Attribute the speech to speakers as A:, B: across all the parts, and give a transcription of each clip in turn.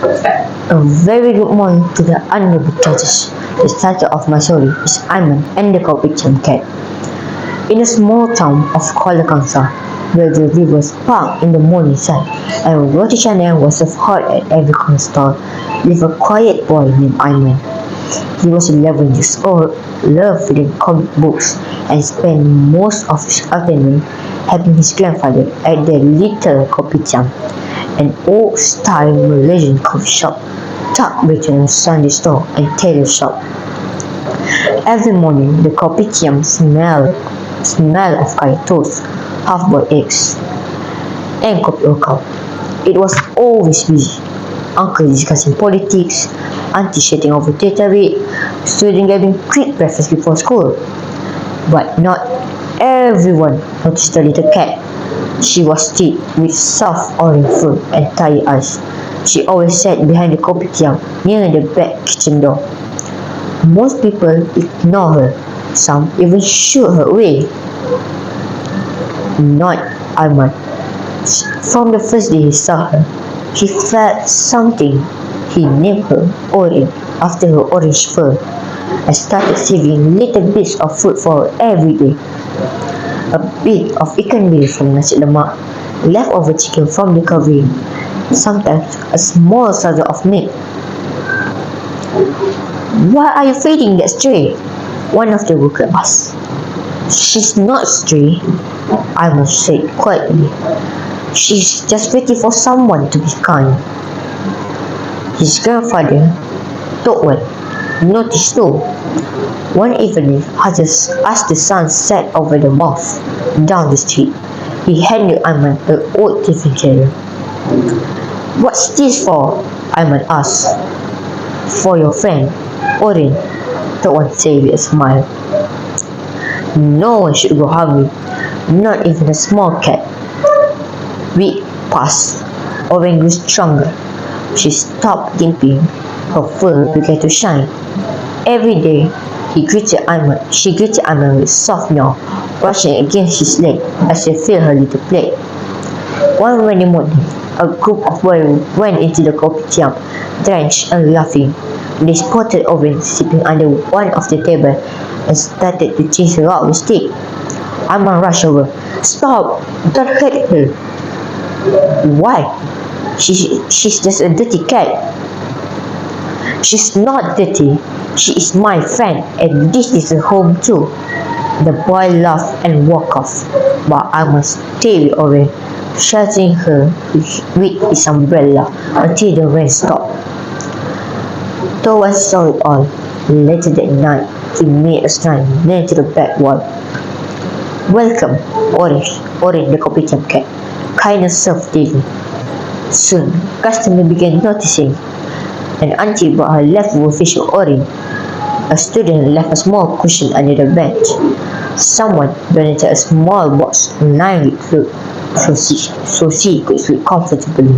A: A very good morning to the honorable judges. The title of my story is Ayman and the Kopitiam Cat. In a small town of Kuala Kangsar, where the river sparkled in the morning sun and roti canai was served hot at every corner stall, lived a quiet boy named Ayman. He was 11 years old, loved reading comic books, and spent most of his afternoon helping his grandfather at the little Kopitiam, an old-style Malaysian coffee shop tucked between a Sunday store and tailor shop. Every morning, the Kopitiam smell of curry toast, half-boiled eggs, and kopi o kau. It was always busy. Uncle discussing politics, auntie chatting over data rate, students getting quick breakfast before school. But not everyone noticed the little cat. She was thick with soft orange fur and tired eyes. She always sat behind the kopitiam near the back kitchen door. Most people ignore her. Some even shoot her away. Not Ahmad. From the first day he saw her, he felt something. He named her Orin after her orange fur and started saving little bits of food for her every day. A bit of ikan bilis from nasi lemak, leftover chicken from the curry, sometimes a small slug of meat. "Why are you feeding that stray?" one of the workers asked. "She's not stray," Ayman said quietly. "She's just waiting for someone to be kind." His grandfather, Tok noticed too. One evening, as the sun set over the mosque down the street, he handed Ayman an old tiffin carrier. "What's this for?" Ayman asked. "For your friend, Orin," Tok said with a smile. "No one should go hungry, not even a small cat." Week passed. Orin grew stronger. She stopped limping. Her fur began to shine. Every day, she greeted Ayman with soft meow, brushing against his leg as she filled her little plate. One rainy morning, a group of boys went into the kopitiam, drenched and laughing. They spotted Orin sleeping under one of the tables and started to chase her out with stick. Ayman rushed over. "Stop! Don't hurt her!" "Why? She's just a dirty cat." "She's not dirty. She is my friend, and this is her home too." The boy laughed and walked off, but Ayman stayed with Oren, sheltering her with his umbrella until the rain stopped. Towan saw it all. Later that night, he made a sign near to the back wall. "Welcome, Orange the Kopitiam cat. Kindness served daily." Soon, customers began noticing. An auntie brought her leftover fish to Orin. A student left a small cushion under the bench. Someone donated a small box lined with fruit so she could sleep comfortably.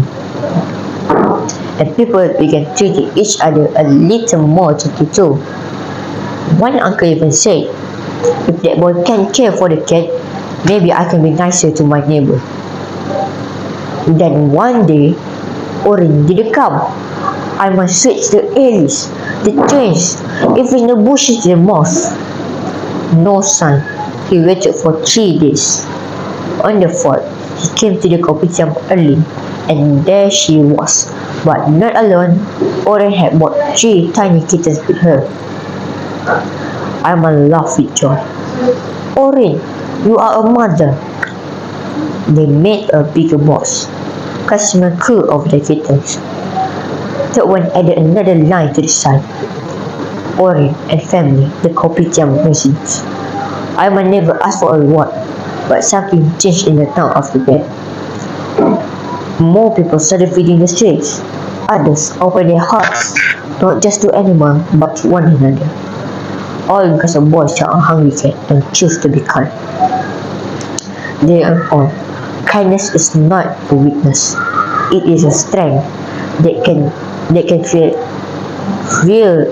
A: And people began treating each other a little more gently too. One uncle even said, "If that boy can't care for the cat, maybe I can be nicer to my neighbor." Then one day, Orin didn't come. I must search the alleys, the trains, even the bushes in the mosque. No sign. He waited for 3 days. On the fourth, he came to the kopitiam early, and there she was. But not alone. Oren had brought 3 tiny kittens with her. Ayman laughed with joy. "Oren, you are a mother." They made a bigger box. Customer cooed over the kittens. Third one added another line to the side. Oren and family, the kopitiam residents. Ayman never asked for a reward, but something changed in the town after that. More people started feeding the streets. Others opened their hearts, not just to animals, but to one another. All because a boy saw a hungry cat and chose to be kind. They are all. Kindness is not a weakness. It is a strength that can create real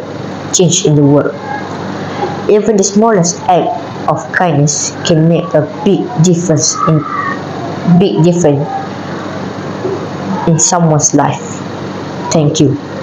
A: change in the world. Even the smallest act of kindness can make a big difference in someone's life. Thank you.